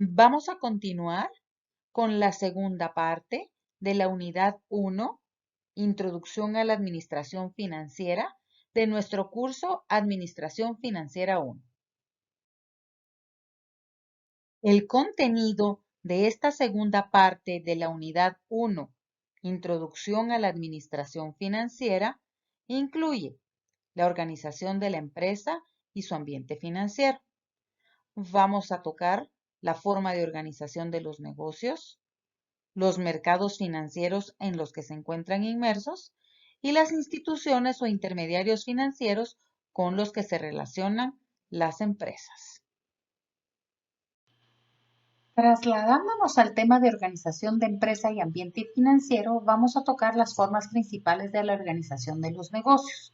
Vamos a continuar con la segunda parte de la unidad 1, Introducción a la Administración Financiera, de nuestro curso Administración Financiera 1. El contenido de esta segunda parte de la unidad 1, Introducción a la Administración Financiera, incluye la organización de la empresa y su ambiente financiero. Vamos a tocar la forma de organización de los negocios, los mercados financieros en los que se encuentran inmersos y las instituciones o intermediarios financieros con los que se relacionan las empresas. Trasladándonos al tema de organización de empresa y ambiente financiero, vamos a tocar las formas principales de la organización de los negocios.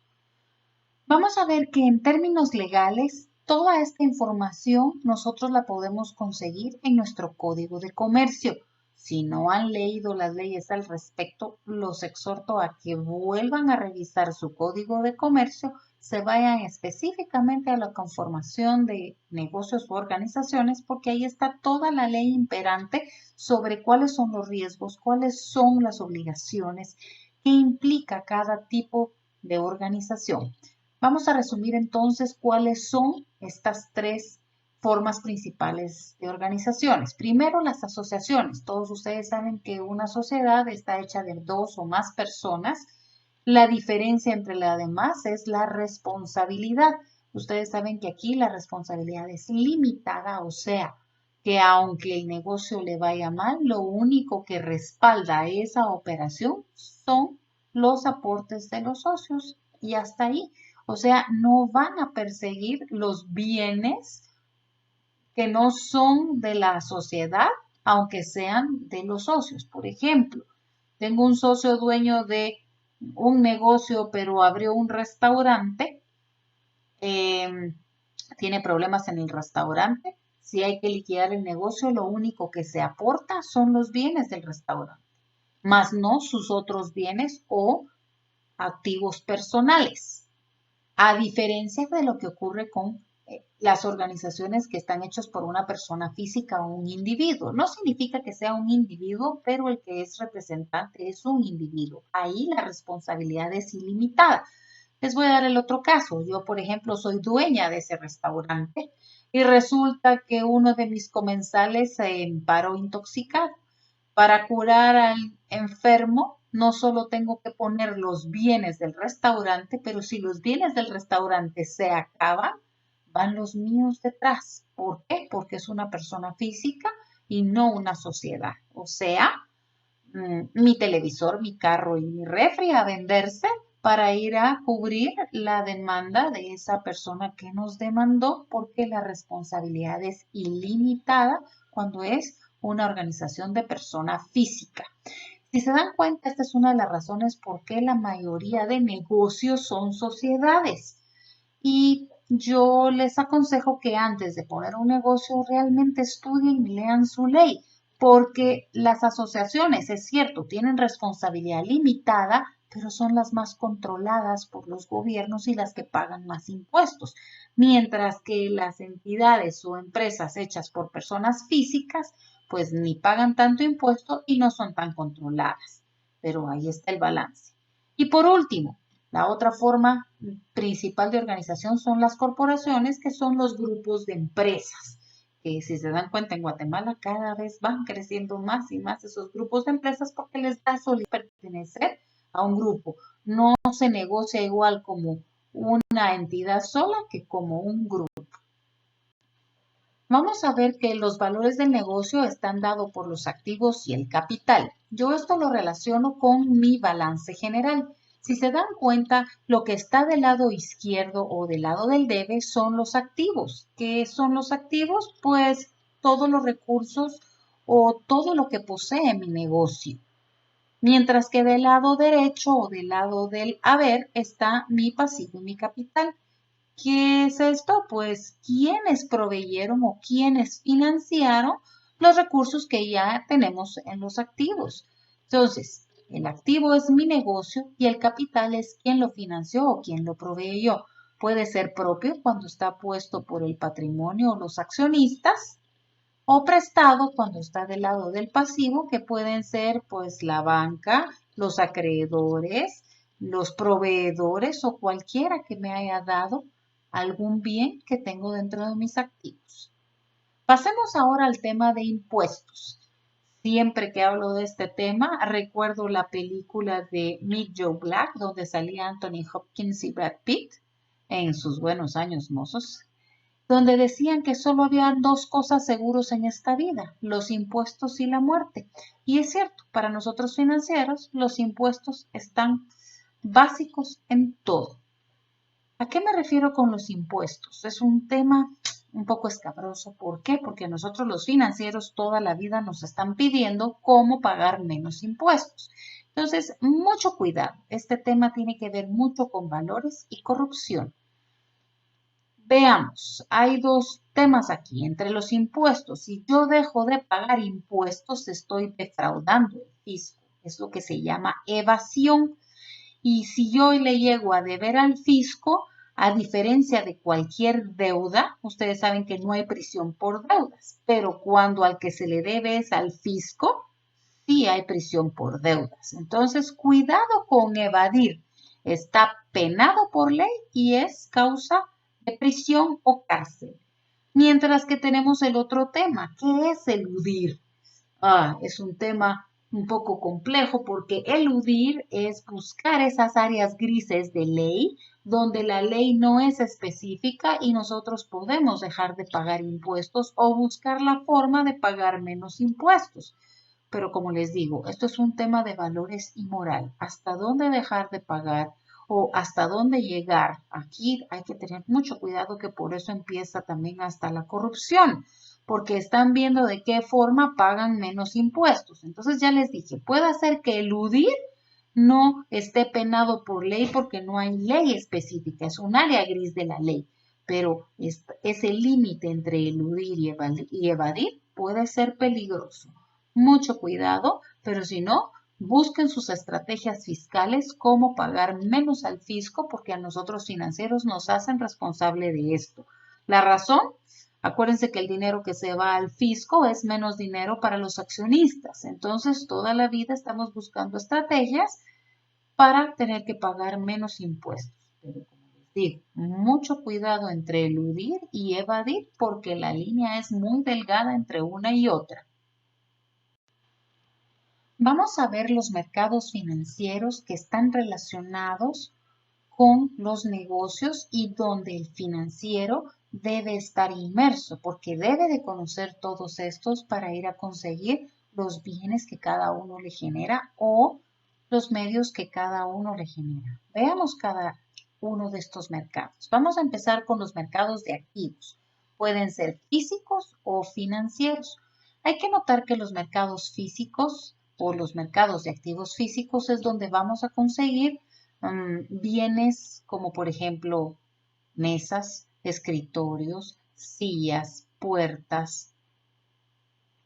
Vamos a ver que en términos legales, toda esta información nosotros la podemos conseguir en nuestro Código de Comercio. Si no han leído las leyes al respecto, los exhorto a que vuelvan a revisar su Código de Comercio, se vayan específicamente a la conformación de negocios u organizaciones, porque ahí está toda la ley imperante sobre cuáles son los riesgos, cuáles son las obligaciones que implica cada tipo de organización. Vamos a resumir entonces cuáles son estas tres formas principales de organizaciones. Primero, las asociaciones. Todos ustedes saben que una sociedad está hecha de dos o más personas. La diferencia entre las demás es la responsabilidad. Ustedes saben que aquí la responsabilidad es limitada, o sea, que aunque el negocio le vaya mal, lo único que respalda esa operación son los aportes de los socios y hasta ahí. O sea, no van a perseguir los bienes que no son de la sociedad, aunque sean de los socios. Por ejemplo, tengo un socio dueño de un negocio, pero abrió un restaurante, tiene problemas en el restaurante. Si hay que liquidar el negocio, lo único que se aporta son los bienes del restaurante, más no sus otros bienes o activos personales. A diferencia de lo que ocurre con las organizaciones que están hechas por una persona física o un individuo. No significa que sea un individuo, pero el que es representante es un individuo. Ahí la responsabilidad es ilimitada. Les voy a dar el otro caso. Yo, por ejemplo, soy dueña de ese restaurante y resulta que uno de mis comensales se paró intoxicado. Para curar al enfermo, no solo tengo que poner los bienes del restaurante, pero si los bienes del restaurante se acaban, van los míos detrás. ¿Por qué? Porque es una persona física y no una sociedad. O sea, mi televisor, mi carro y mi refri a venderse para ir a cubrir la demanda de esa persona que nos demandó, porque la responsabilidad es ilimitada cuando es una organización de persona física. Si se dan cuenta, esta es una de las razones por qué la mayoría de negocios son sociedades. Y yo les aconsejo que antes de poner un negocio realmente estudien y lean su ley, porque las asociaciones, es cierto, tienen responsabilidad limitada, pero son las más controladas por los gobiernos y las que pagan más impuestos, mientras que las entidades o empresas hechas por personas físicas, pues ni pagan tanto impuesto y no son tan controladas. Pero ahí está el balance. Y por último, la otra forma principal de organización son las corporaciones, que son los grupos de empresas, que si se dan cuenta en Guatemala cada vez van creciendo más y más esos grupos de empresas porque les da solidez pertenecer a un grupo. No se negocia igual como una entidad sola que como un grupo. Vamos a ver que los valores del negocio están dados por los activos y el capital. Yo esto lo relaciono con mi balance general. Si se dan cuenta, lo que está del lado izquierdo o del lado del debe son los activos. ¿Qué son los activos? Pues todos los recursos o todo lo que posee mi negocio. Mientras que del lado derecho o del lado del haber está mi pasivo y mi capital. ¿Qué es esto? Pues quienes proveyeron o quienes financiaron los recursos que ya tenemos en los activos. Entonces, el activo es mi negocio y el capital es quien lo financió o quien lo proveyó. Puede ser propio cuando está puesto por el patrimonio o los accionistas, o prestado cuando está del lado del pasivo, que pueden ser pues la banca, los acreedores, los proveedores o cualquiera que me haya dado algún bien que tengo dentro de mis activos. Pasemos ahora al tema de impuestos. Siempre que hablo de este tema, recuerdo la película de Meet Joe Black, donde salía Anthony Hopkins y Brad Pitt en sus buenos años mozos, donde decían que solo había dos cosas seguros en esta vida, los impuestos y la muerte. Y es cierto, para nosotros financieros, los impuestos están básicos en todo. ¿A qué me refiero con los impuestos? Es un tema un poco escabroso. ¿Por qué? Porque nosotros los financieros toda la vida nos están pidiendo cómo pagar menos impuestos. Entonces, mucho cuidado. Este tema tiene que ver mucho con valores y corrupción. Veamos, hay dos temas aquí. Entre los impuestos, si yo dejo de pagar impuestos, estoy defraudando el fisco. Es lo que se llama evasión. Y si yo le llego a deber al fisco, a diferencia de cualquier deuda, ustedes saben que no hay prisión por deudas, pero cuando al que se le debe es al fisco, sí hay prisión por deudas. Entonces, cuidado con evadir. Está penado por ley y es causa de prisión o cárcel. Mientras que tenemos el otro tema, ¿qué es eludir? Es un tema un poco complejo porque eludir es buscar esas áreas grises de ley donde la ley no es específica y nosotros podemos dejar de pagar impuestos o buscar la forma de pagar menos impuestos. Pero como les digo, esto es un tema de valores y moral. ¿Hasta dónde dejar de pagar o hasta dónde llegar? Aquí hay que tener mucho cuidado que por eso empieza también hasta la corrupción porque están viendo de qué forma pagan menos impuestos. Entonces ya les dije, puede ser que eludir no esté penado por ley porque no hay ley específica, es un área gris de la ley, pero ese límite entre eludir y evadir puede ser peligroso. Mucho cuidado, pero si no, busquen sus estrategias fiscales, cómo pagar menos al fisco, porque a nosotros financieros nos hacen responsable de esto. La razón, acuérdense que el dinero que se va al fisco es menos dinero para los accionistas. Entonces, toda la vida estamos buscando estrategias para tener que pagar menos impuestos. Pero como les digo, mucho cuidado entre eludir y evadir porque la línea es muy delgada entre una y otra. Vamos a ver los mercados financieros que están relacionados con los negocios y donde el financiero debe estar inmerso porque debe de conocer todos estos para ir a conseguir los bienes que cada uno le genera o los medios que cada uno le genera. Veamos cada uno de estos mercados. Vamos a empezar con los mercados de activos. Pueden ser físicos o financieros. Hay que notar que los mercados físicos o los mercados de activos físicos es donde vamos a conseguir bienes como por ejemplo mesas, escritorios, sillas, puertas,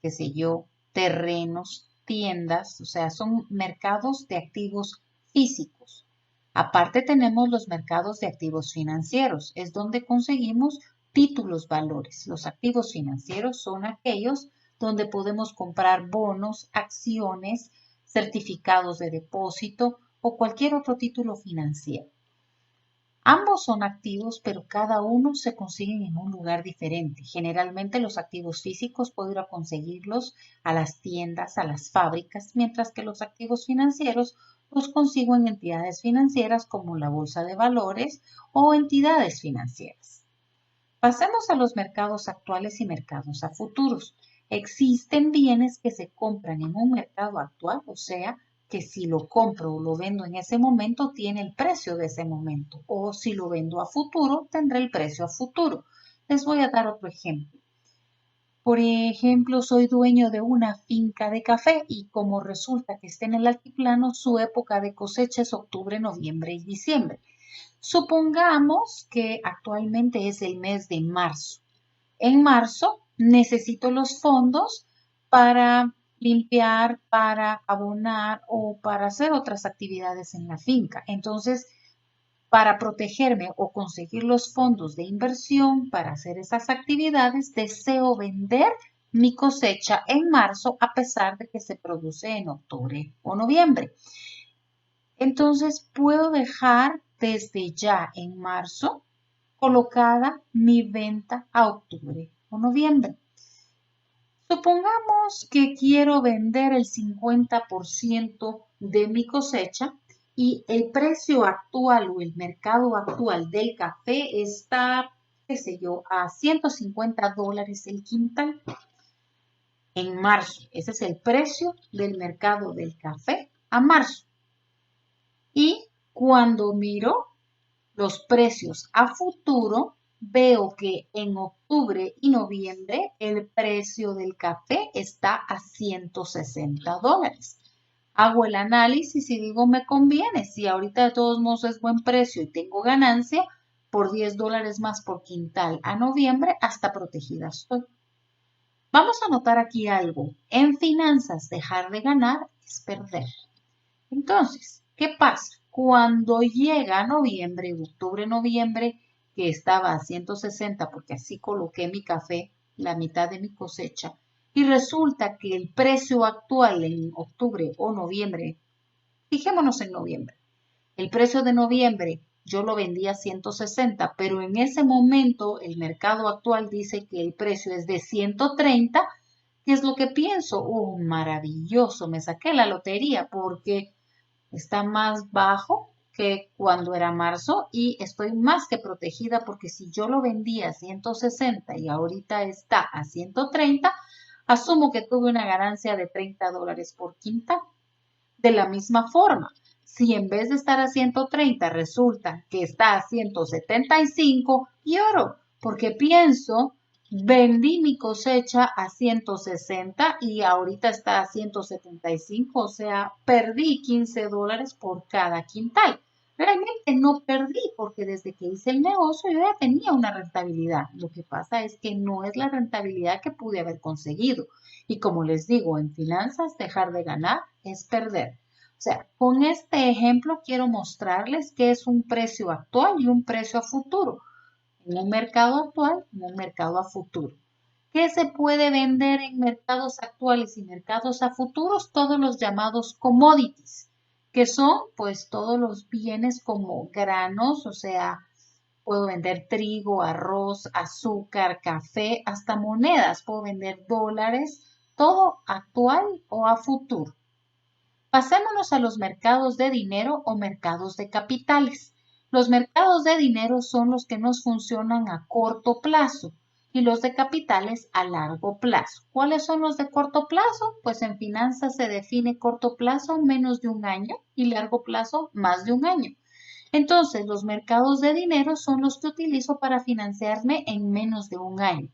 qué sé yo, terrenos, tiendas, o sea, son mercados de activos físicos. Aparte tenemos los mercados de activos financieros, es donde conseguimos títulos valores. Los activos financieros son aquellos donde podemos comprar bonos, acciones, certificados de depósito o cualquier otro título financiero. Ambos son activos, pero cada uno se consiguen en un lugar diferente. Generalmente los activos físicos puedo ir a conseguirlos a las tiendas, a las fábricas, mientras que los activos financieros los consigo en entidades financieras como la bolsa de valores o entidades financieras. Pasemos a los mercados actuales y mercados a futuros. Existen bienes que se compran en un mercado actual, o sea, que si lo compro o lo vendo en ese momento, tiene el precio de ese momento. O si lo vendo a futuro, tendrá el precio a futuro. Les voy a dar otro ejemplo. Por ejemplo, soy dueño de una finca de café y como resulta que está en el altiplano, su época de cosecha es octubre, noviembre y diciembre. Supongamos que actualmente es el mes de marzo. En marzo necesito los fondos para limpiar, para abonar o para hacer otras actividades en la finca. Entonces, para protegerme o conseguir los fondos de inversión para hacer esas actividades, deseo vender mi cosecha en marzo a pesar de que se produce en octubre o noviembre. Entonces puedo dejar desde ya en marzo colocada mi venta a octubre o noviembre. Supongamos que quiero vender el 50% de mi cosecha y el precio actual o el mercado actual del café está, qué sé yo, a $150 el quintal en marzo. Ese es el precio del mercado del café a marzo. Y cuando miro los precios a futuro, veo que en octubre y noviembre el precio del café está a $160. Hago el análisis y digo, me conviene. Si ahorita de todos modos es buen precio y tengo ganancia, por $10 más por quintal a noviembre, hasta protegida estoy. Vamos a notar aquí algo. En finanzas, dejar de ganar es perder. Entonces, ¿qué pasa? Cuando llega noviembre, octubre, noviembre, que estaba a 160 porque así coloqué mi café, la mitad de mi cosecha, y resulta que el precio actual en octubre o noviembre, fijémonos en noviembre, el precio de noviembre yo lo vendí a 160, pero en ese momento el mercado actual dice que el precio es de 130. ¿Qué es lo que pienso? Maravilloso, me saqué la lotería porque está más bajo que cuando era marzo y estoy más que protegida porque si yo lo vendía a 160 y ahorita está a 130, asumo que tuve una ganancia de $30 por quintal. De la misma forma, si en vez de estar a 130 resulta que está a 175, lloro porque pienso, vendí mi cosecha a 160 y ahorita está a 175, o sea, perdí $15 por cada quintal. Realmente no perdí porque desde que hice el negocio yo ya tenía una rentabilidad. Lo que pasa es que no es la rentabilidad que pude haber conseguido. Y como les digo, en finanzas, dejar de ganar es perder. O sea, con este ejemplo quiero mostrarles qué es un precio actual y un precio a futuro. En un mercado actual, en un mercado a futuro. ¿Qué se puede vender en mercados actuales y mercados a futuros? Todos los llamados commodities, que son pues todos los bienes como granos, o sea, puedo vender trigo, arroz, azúcar, café, hasta monedas, puedo vender dólares, todo actual o a futuro. Pasémonos a los mercados de dinero o mercados de capitales. Los mercados de dinero son los que nos funcionan a corto plazo y los de capitales a largo plazo. ¿Cuáles son los de corto plazo? Pues en finanzas se define corto plazo menos de un año y largo plazo más de un año. Entonces, los mercados de dinero son los que utilizo para financiarme en menos de un año.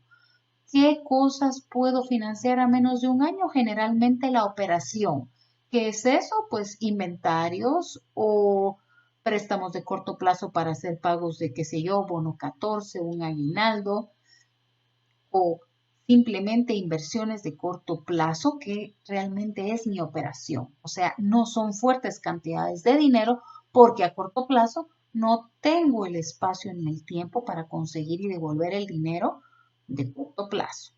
¿Qué cosas puedo financiar a menos de un año? Generalmente la operación. ¿Qué es eso? Pues inventarios o préstamos de corto plazo para hacer pagos de, qué sé yo, bono 14, un aguinaldo o simplemente inversiones de corto plazo que realmente es mi operación. O sea, no son fuertes cantidades de dinero porque a corto plazo no tengo el espacio ni el tiempo para conseguir y devolver el dinero de corto plazo.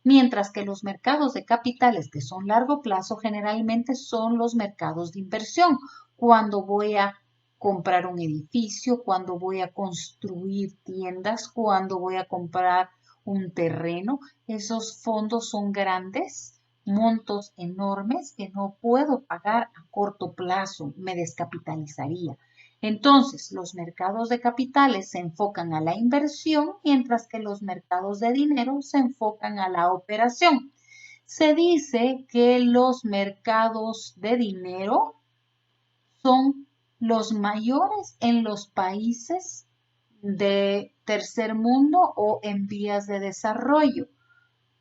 Mientras que los mercados de capitales que son largo plazo generalmente son los mercados de inversión. Cuando voy a comprar un edificio, cuando voy a construir tiendas, cuando voy a comprar un terreno, esos fondos son grandes, montos enormes que no puedo pagar a corto plazo, me descapitalizaría. Entonces, los mercados de capitales se enfocan a la inversión, mientras que los mercados de dinero se enfocan a la operación. Se dice que los mercados de dinero son los mayores en los países de tercer mundo o en vías de desarrollo.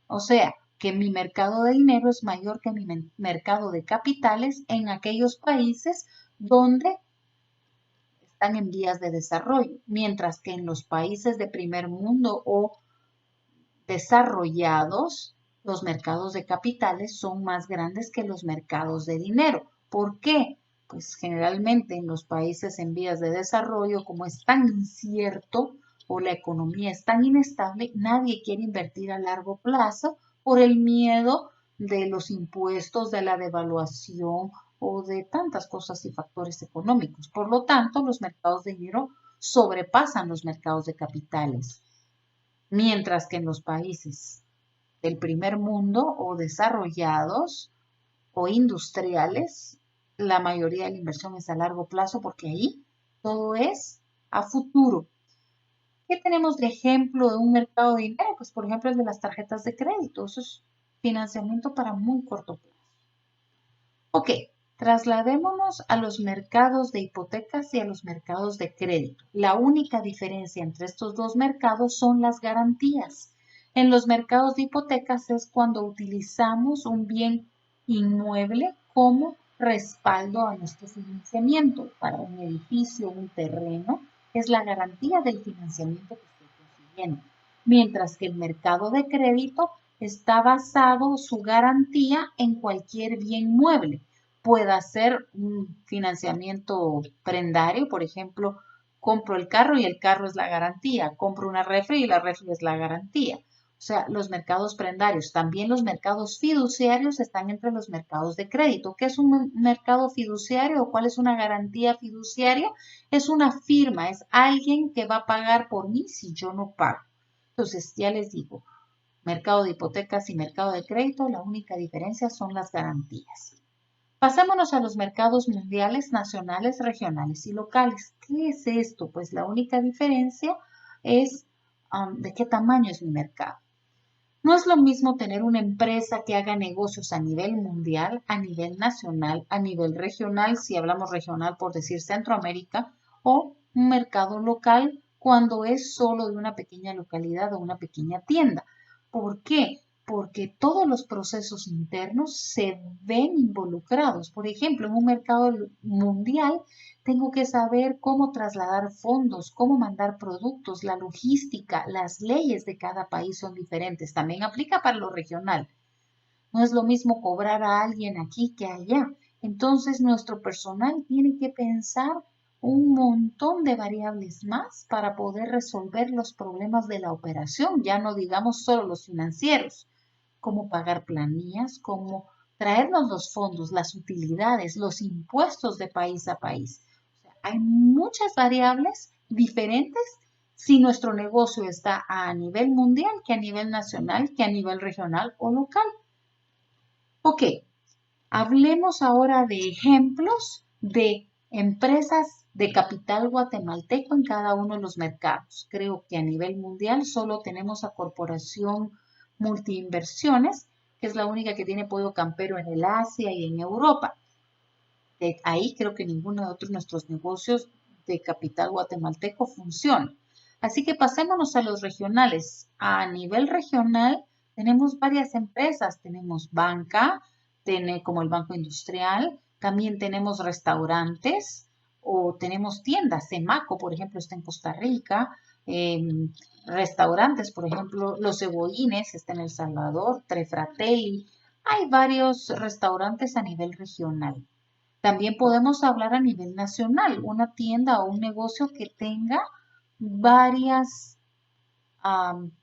O sea, que mi mercado de dinero es mayor que mi mercado de capitales en aquellos países donde están en vías de desarrollo, mientras que en los países de primer mundo o desarrollados, los mercados de capitales son más grandes que los mercados de dinero. ¿Por qué? Pues generalmente en los países en vías de desarrollo, como es tan incierto o la economía es tan inestable, nadie quiere invertir a largo plazo por el miedo de los impuestos, de la devaluación o de tantas cosas y factores económicos. Por lo tanto, los mercados de dinero sobrepasan los mercados de capitales, mientras que en los países del primer mundo o desarrollados o industriales, la mayoría de la inversión es a largo plazo porque ahí todo es a futuro. ¿Qué tenemos de ejemplo de un mercado de dinero? Pues por ejemplo el de las tarjetas de crédito. Eso es financiamiento para muy corto plazo. Ok, trasladémonos a los mercados de hipotecas y a los mercados de crédito. La única diferencia entre estos dos mercados son las garantías. En los mercados de hipotecas es cuando utilizamos un bien inmueble como respaldo a nuestro financiamiento. Para un edificio, un terreno, es la garantía del financiamiento que estoy consiguiendo. Mientras que el mercado de crédito está basado su garantía en cualquier bien mueble. Pueda ser un financiamiento prendario, por ejemplo, compro el carro y el carro es la garantía, compro una refri y la refri es la garantía. O sea, los mercados prendarios, también los mercados fiduciarios están entre los mercados de crédito. ¿Qué es un mercado fiduciario o cuál es una garantía fiduciaria? Es una firma, es alguien que va a pagar por mí si yo no pago. Entonces, ya les digo, mercado de hipotecas y mercado de crédito, la única diferencia son las garantías. Pasémonos a los mercados mundiales, nacionales, regionales y locales. ¿Qué es esto? Pues la única diferencia es de qué tamaño es mi mercado. No es lo mismo tener una empresa que haga negocios a nivel mundial, a nivel nacional, a nivel regional, si hablamos regional por decir Centroamérica, o un mercado local cuando es solo de una pequeña localidad o una pequeña tienda. ¿Por qué? Porque todos los procesos internos se ven involucrados. Por ejemplo, en un mercado mundial tengo que saber cómo trasladar fondos, cómo mandar productos, la logística, las leyes de cada país son diferentes. También aplica para lo regional. No es lo mismo cobrar a alguien aquí que allá. Entonces, nuestro personal tiene que pensar un montón de variables más para poder resolver los problemas de la operación, ya no digamos solo los financieros, cómo pagar planillas, cómo traernos los fondos, las utilidades, los impuestos de país a país. O sea, hay muchas variables diferentes si nuestro negocio está a nivel mundial, que a nivel nacional, que a nivel regional o local. Ok, hablemos ahora de ejemplos de empresas de capital guatemalteco en cada uno de los mercados. Creo que a nivel mundial solo tenemos a Corporación Multiinversiones, que es la única que tiene pollo campero en el Asia y en Europa. Ahí creo que ninguno de otros nuestros negocios de capital guatemalteco funciona. Así que pasémonos a los regionales. A nivel regional tenemos varias empresas. Tenemos banca, como el Banco Industrial. También tenemos restaurantes o tenemos tiendas. Semaco, por ejemplo, está en Costa Rica. Restaurantes, por ejemplo, Los Cebollines está en El Salvador. Trefratelli. Hay varios restaurantes a nivel regional. También podemos hablar a nivel nacional, una tienda o un negocio que tenga varias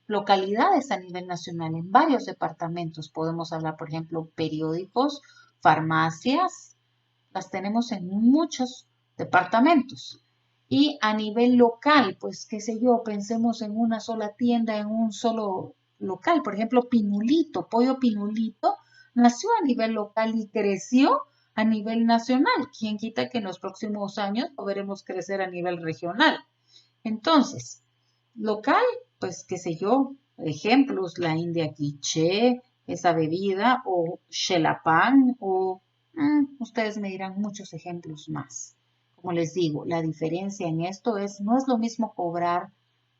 localidades a nivel nacional, en varios departamentos. Podemos hablar, por ejemplo, periódicos, farmacias, las tenemos en muchos departamentos. Y a nivel local, pues qué sé yo, pensemos en una sola tienda, en un solo local. Por ejemplo, Pinulito, Pollo Pinulito, nació a nivel local y creció a nivel nacional. ¿Quién quita que en los próximos años lo veremos crecer a nivel regional? Entonces, local, pues qué sé yo, ejemplos, la India Quiche, esa bebida, o Xelapan, o ustedes me dirán muchos ejemplos más. Como les digo, la diferencia en esto no es lo mismo cobrar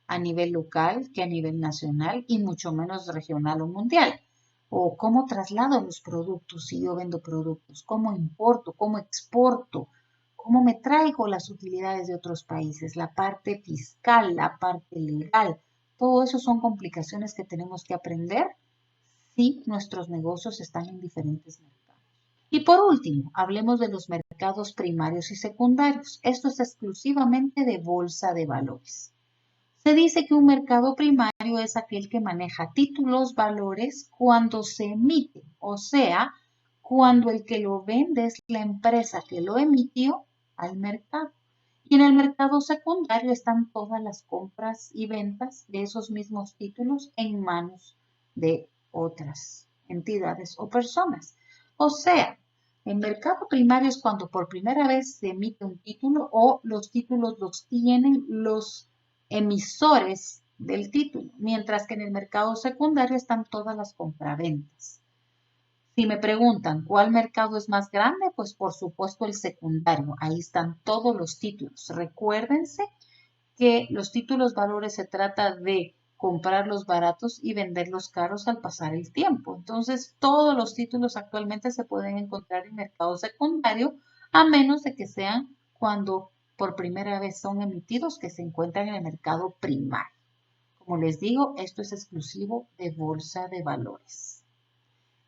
a nivel local que a nivel nacional y mucho menos regional o mundial. O cómo traslado los productos si yo vendo productos, cómo importo, cómo exporto, cómo me traigo las utilidades de otros países, la parte fiscal, la parte legal. Todo eso son complicaciones que tenemos que aprender si nuestros negocios están en diferentes mercados. Y por último, hablemos de los mercados primarios y secundarios. Esto es exclusivamente de bolsa de valores. Se dice que un mercado primario es aquel que maneja títulos, valores cuando se emite, o sea, cuando el que lo vende es la empresa que lo emitió al mercado. Y en el mercado secundario están todas las compras y ventas de esos mismos títulos en manos de otras entidades o personas. O sea, el mercado primario es cuando por primera vez se emite un título o los títulos los tienen los emisores del título, mientras que en el mercado secundario están todas las compraventas. Si me preguntan cuál mercado es más grande, pues por supuesto el secundario. Ahí están todos los títulos. Recuérdense que los títulos valores se trata de comprarlos baratos y venderlos caros al pasar el tiempo. Entonces, todos los títulos actualmente se pueden encontrar en mercado secundario, a menos de que sean cuando por primera vez son emitidos que se encuentran en el mercado primario. Como les digo, esto es exclusivo de bolsa de valores.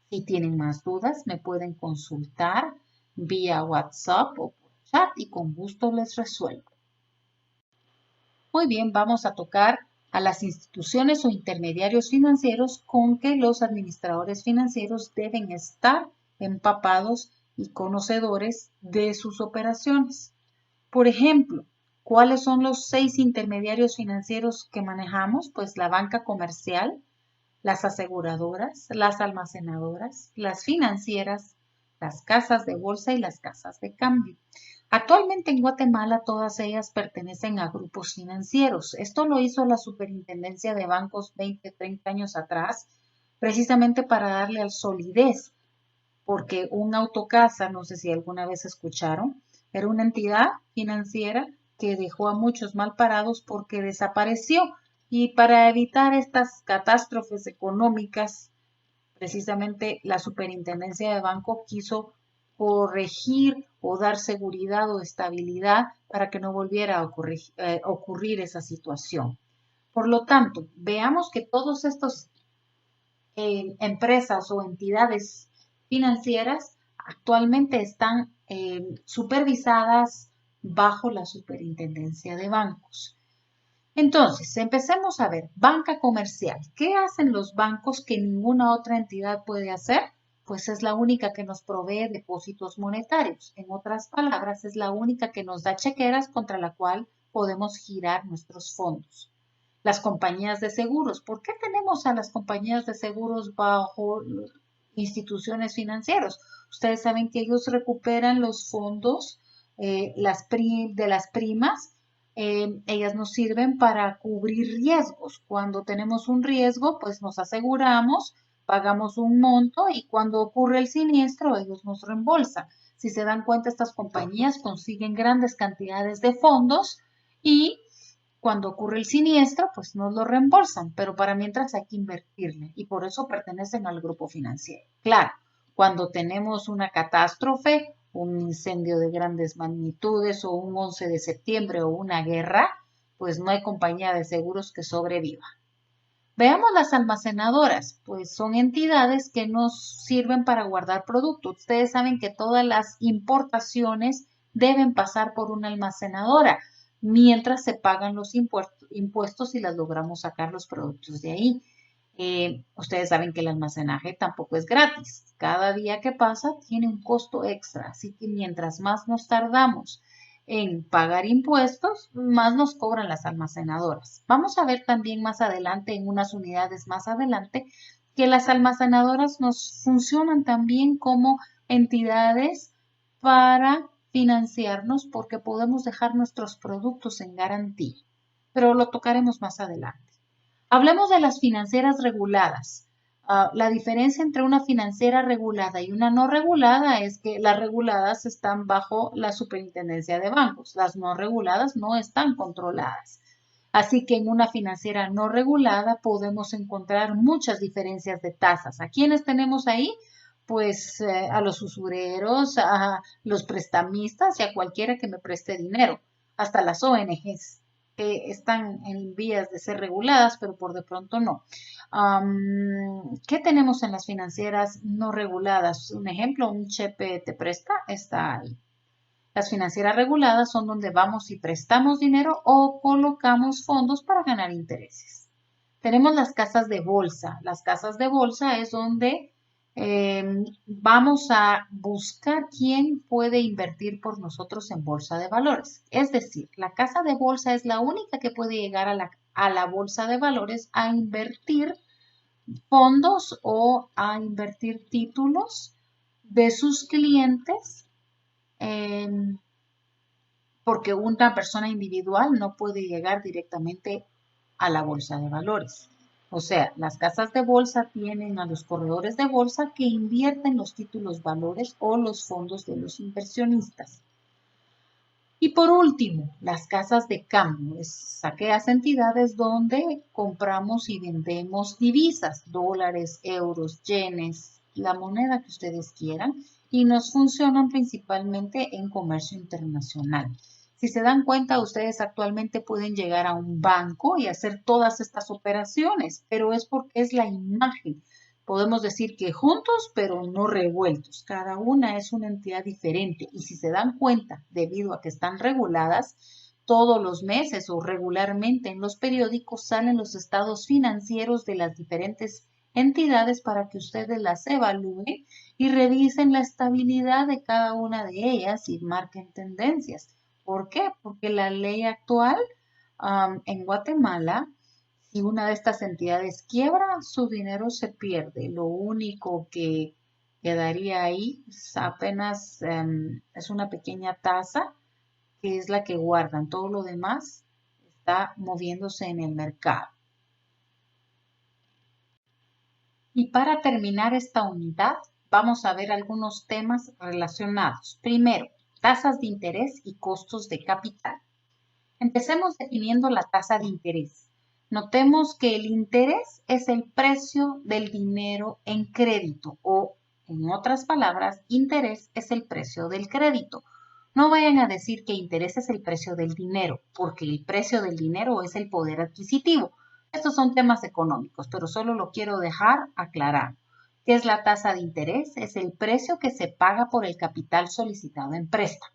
Si tienen más dudas, me pueden consultar vía WhatsApp o por chat y con gusto les resuelvo. Muy bien, vamos a tocar a las instituciones o intermediarios financieros con que los administradores financieros deben estar empapados y conocedores de sus operaciones. Por ejemplo, ¿cuáles son los 6 intermediarios financieros que manejamos? Pues la banca comercial, las aseguradoras, las almacenadoras, las financieras, las casas de bolsa y las casas de cambio. Actualmente en Guatemala todas ellas pertenecen a grupos financieros. Esto lo hizo la Superintendencia de Bancos 20, 30 años atrás, precisamente para darle al solidez, porque un autocasa, no sé si alguna vez escucharon, era una entidad financiera que dejó a muchos mal parados porque desapareció. Y para evitar estas catástrofes económicas, precisamente la Superintendencia de Banco quiso corregir o dar seguridad o estabilidad para que no volviera a ocurrir esa situación. Por lo tanto, veamos que todos estos empresas o entidades financieras actualmente están supervisadas bajo la Superintendencia de Bancos. Entonces, empecemos a ver, banca comercial. ¿Qué hacen los bancos que ninguna otra entidad puede hacer? Pues es la única que nos provee depósitos monetarios. En otras palabras, es la única que nos da chequeras contra la cual podemos girar nuestros fondos. Las compañías de seguros. ¿Por qué tenemos a las compañías de seguros bajo instituciones financieras? Ustedes saben que ellos recuperan los fondos de las primas. Ellas nos sirven para cubrir riesgos. Cuando tenemos un riesgo, pues nos aseguramos, pagamos un monto y cuando ocurre el siniestro, ellos nos reembolsan. Si se dan cuenta, estas compañías consiguen grandes cantidades de fondos y cuando ocurre el siniestro, pues nos lo reembolsan, pero para mientras hay que invertirle y por eso pertenecen al grupo financiero. Claro, cuando tenemos una catástrofe, un incendio de grandes magnitudes o un 11 de septiembre o una guerra, pues no hay compañía de seguros que sobreviva. Veamos las almacenadoras, pues son entidades que nos sirven para guardar productos. Ustedes saben que todas las importaciones deben pasar por una almacenadora mientras se pagan los impuestos y las logramos sacar los productos de ahí. Ustedes saben que el almacenaje tampoco es gratis. Cada día que pasa tiene un costo extra, así que mientras más nos tardamos en pagar impuestos, más nos cobran las almacenadoras. Vamos a ver también más adelante, en unas unidades más adelante, que las almacenadoras nos funcionan también como entidades para financiarnos porque podemos dejar nuestros productos en garantía, pero lo tocaremos más adelante. Hablemos de las financieras reguladas. La diferencia entre una financiera regulada y una no regulada es que las reguladas están bajo la superintendencia de bancos, las no reguladas no están controladas. Así que en una financiera no regulada podemos encontrar muchas diferencias de tasas. ¿A quiénes tenemos ahí? Pues a los usureros, a los prestamistas y a cualquiera que me preste dinero, hasta las ONGs que están en vías de ser reguladas, pero por de pronto no. ¿Qué tenemos en las financieras no reguladas? Un ejemplo, un Chepe te presta, está ahí. Las financieras reguladas son donde vamos y prestamos dinero o colocamos fondos para ganar intereses. Tenemos las casas de bolsa. Las casas de bolsa es donde vamos a buscar quién puede invertir por nosotros en bolsa de valores. Es decir, la casa de bolsa es la única que puede llegar a la bolsa de valores a invertir fondos o a invertir títulos de sus clientes, porque una persona individual no puede llegar directamente a la bolsa de valores. O sea, las casas de bolsa tienen a los corredores de bolsa que invierten los títulos valores o los fondos de los inversionistas. Y por último, las casas de cambio, es aquellas entidades donde compramos y vendemos divisas, dólares, euros, yenes, la moneda que ustedes quieran, y nos funcionan principalmente en comercio internacional. Si se dan cuenta, ustedes actualmente pueden llegar a un banco y hacer todas estas operaciones, pero es porque es la imagen. Podemos decir que juntos, pero no revueltos. Cada una es una entidad diferente y si se dan cuenta, debido a que están reguladas, todos los meses o regularmente en los periódicos salen los estados financieros de las diferentes entidades para que ustedes las evalúen y revisen la estabilidad de cada una de ellas y marquen tendencias. ¿Por qué? Porque la ley actual en Guatemala, si una de estas entidades quiebra, su dinero se pierde. Lo único que quedaría ahí es apenas es una pequeña tasa que es la que guardan. Todo lo demás está moviéndose en el mercado. Y para terminar esta unidad, vamos a ver algunos temas relacionados. Primero, tasas de interés y costos de capital. Empecemos definiendo la tasa de interés. Notemos que el interés es el precio del dinero en crédito o, en otras palabras, interés es el precio del crédito. No vayan a decir que interés es el precio del dinero, porque el precio del dinero es el poder adquisitivo. Estos son temas económicos, pero solo lo quiero dejar aclarado. ¿Qué es la tasa de interés? Es el precio que se paga por el capital solicitado en préstamo.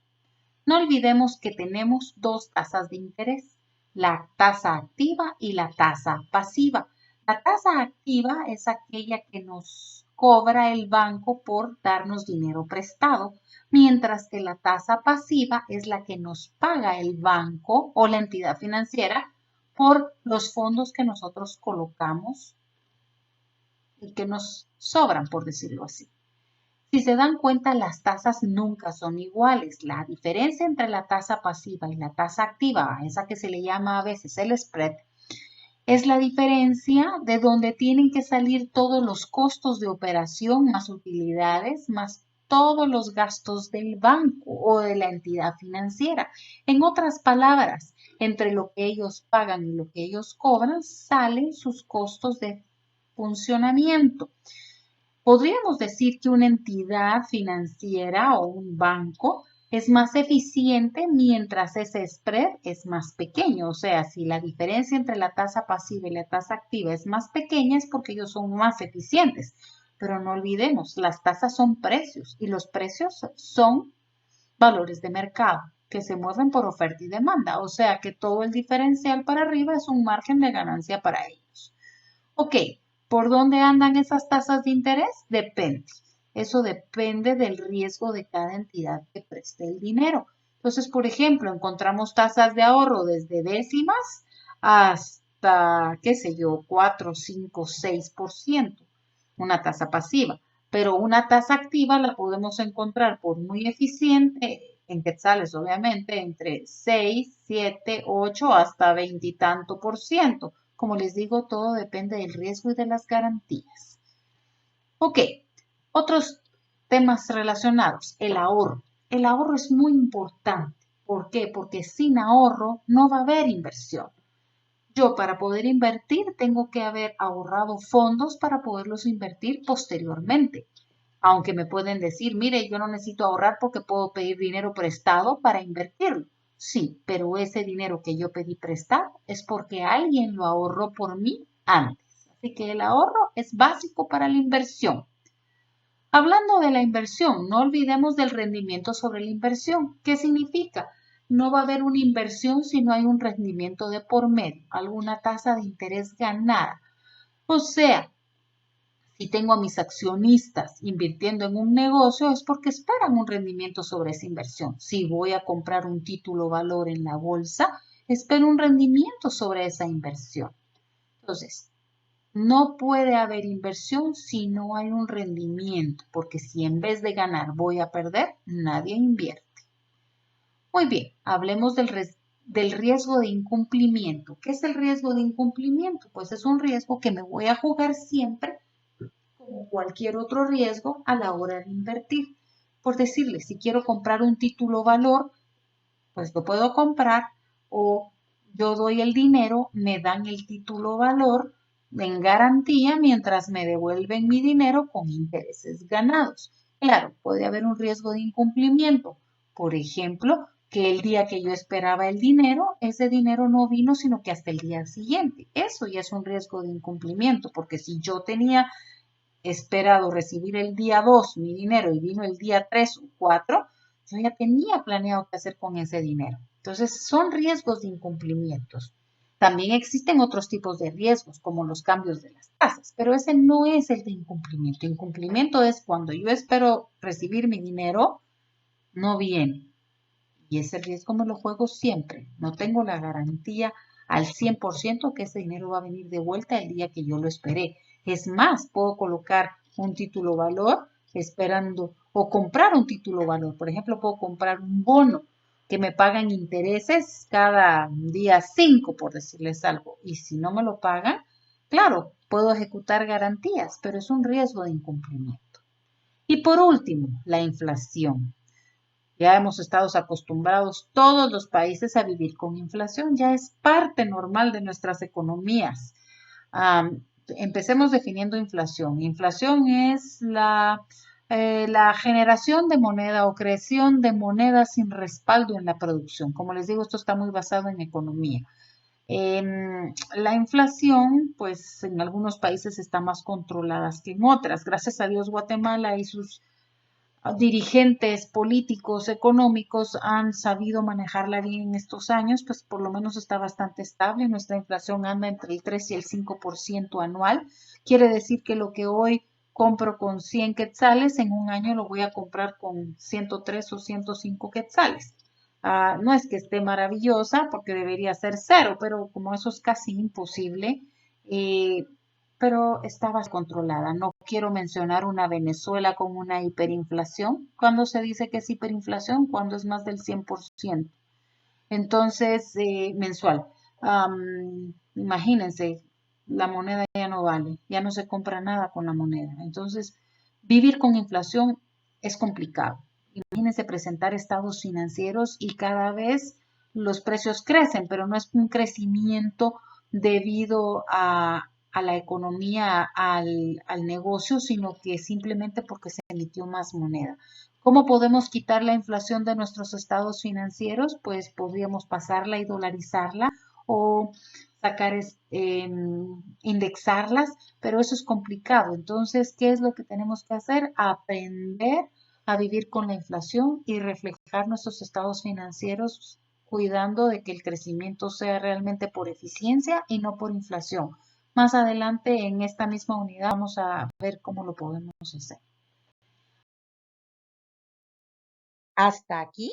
No olvidemos que tenemos dos tasas de interés, la tasa activa y la tasa pasiva. La tasa activa es aquella que nos cobra el banco por darnos dinero prestado, mientras que la tasa pasiva es la que nos paga el banco o la entidad financiera por los fondos que nosotros colocamos y que nos sobran, por decirlo así. Si se dan cuenta, las tasas nunca son iguales. La diferencia entre la tasa pasiva y la tasa activa, esa que se le llama a veces el spread, es la diferencia de donde tienen que salir todos los costos de operación más utilidades, más todos los gastos del banco o de la entidad financiera. En otras palabras, entre lo que ellos pagan y lo que ellos cobran, salen sus costos de funcionamiento. Podríamos decir que una entidad financiera o un banco es más eficiente mientras ese spread es más pequeño. O sea, si la diferencia entre la tasa pasiva y la tasa activa es más pequeña es porque ellos son más eficientes. Pero no olvidemos, las tasas son precios y los precios son valores de mercado que se mueven por oferta y demanda. O sea que todo el diferencial para arriba es un margen de ganancia para ellos. Ok, ¿por dónde andan esas tasas de interés? Depende. Eso depende del riesgo de cada entidad que preste el dinero. Entonces, por ejemplo, encontramos tasas de ahorro desde décimas hasta, qué sé yo, 4, 5, 6%, una tasa pasiva. Pero una tasa activa la podemos encontrar por muy eficiente, en quetzales obviamente, entre 6, 7, 8 hasta 20 y tanto por ciento. Como les digo, todo depende del riesgo y de las garantías. Ok, otros temas relacionados. El ahorro. El ahorro es muy importante. ¿Por qué? Porque sin ahorro no va a haber inversión. Yo para poder invertir tengo que haber ahorrado fondos para poderlos invertir posteriormente. Aunque me pueden decir, mire, yo no necesito ahorrar porque puedo pedir dinero prestado para invertirlo. Sí, pero ese dinero que yo pedí prestado es porque alguien lo ahorró por mí antes. Así que el ahorro es básico para la inversión. Hablando de la inversión, no olvidemos del rendimiento sobre la inversión. ¿Qué significa? No va a haber una inversión si no hay un rendimiento de por medio, alguna tasa de interés ganada. O sea, si tengo a mis accionistas invirtiendo en un negocio es porque esperan un rendimiento sobre esa inversión. Si voy a comprar un título valor en la bolsa, espero un rendimiento sobre esa inversión. Entonces, no puede haber inversión si no hay un rendimiento, porque si en vez de ganar voy a perder, nadie invierte. Muy bien, hablemos del riesgo de incumplimiento. ¿Qué es el riesgo de incumplimiento? Pues es un riesgo que me voy a jugar siempre como cualquier otro riesgo a la hora de invertir. Por decirle, si quiero comprar un título valor, pues lo puedo comprar o yo doy el dinero, me dan el título valor en garantía mientras me devuelven mi dinero con intereses ganados. Claro, puede haber un riesgo de incumplimiento. Por ejemplo, que el día que yo esperaba el dinero, ese dinero no vino, sino que hasta el día siguiente. Eso ya es un riesgo de incumplimiento, porque si yo tenía esperado recibir el día 2 mi dinero y vino el día 3 o 4, yo ya tenía planeado qué hacer con ese dinero. Entonces, son riesgos de incumplimientos. También existen otros tipos de riesgos, como los cambios de las tasas, pero ese no es el de incumplimiento. Incumplimiento es cuando yo espero recibir mi dinero, no viene. Y ese riesgo me lo juego siempre. No tengo la garantía al 100% que ese dinero va a venir de vuelta el día que yo lo esperé. Es más, puedo colocar un título valor esperando o comprar un título valor. Por ejemplo, puedo comprar un bono que me pagan intereses cada día 5, por decirles algo. Y si no me lo pagan, claro, puedo ejecutar garantías, pero es un riesgo de incumplimiento. Y por último, la inflación. Ya hemos estado acostumbrados todos los países a vivir con inflación, ya es parte normal de nuestras economías. Empecemos definiendo inflación. Inflación es la generación de moneda o creación de moneda sin respaldo en la producción. Como les digo, esto está muy basado en economía. La inflación, pues en algunos países está más controlada que en otras. Gracias a Dios, Guatemala y sus dirigentes políticos, económicos han sabido manejarla bien en estos años, pues por lo menos está bastante estable. Nuestra inflación anda entre el 3 y el 5% anual. Quiere decir que lo que hoy compro con 100 quetzales, en un año lo voy a comprar con 103 o 105 quetzales. No es que esté maravillosa porque debería ser cero, pero como eso es casi imposible, pero estaba controlada. No quiero mencionar una Venezuela con una hiperinflación. ¿Cuándo se dice que es hiperinflación? Cuando es más del 100%. Entonces, mensual. Imagínense, la moneda ya no vale, ya no se compra nada con la moneda. Entonces, vivir con inflación es complicado. Imagínense presentar estados financieros y cada vez los precios crecen, pero no es un crecimiento debido a la economía, al negocio, sino que simplemente porque se emitió más moneda. ¿Cómo podemos quitar la inflación de nuestros estados financieros? Pues podríamos pasarla y dolarizarla o sacar, indexarlas, pero eso es complicado. Entonces, ¿qué es lo que tenemos que hacer? Aprender a vivir con la inflación y reflejar nuestros estados financieros cuidando de que el crecimiento sea realmente por eficiencia y no por inflación. Más adelante en esta misma unidad vamos a ver cómo lo podemos hacer. Hasta aquí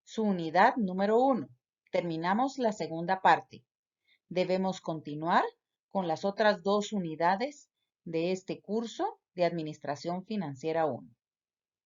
su unidad número 1. Terminamos la segunda parte. Debemos continuar con las otras 2 unidades de este curso de Administración Financiera 1.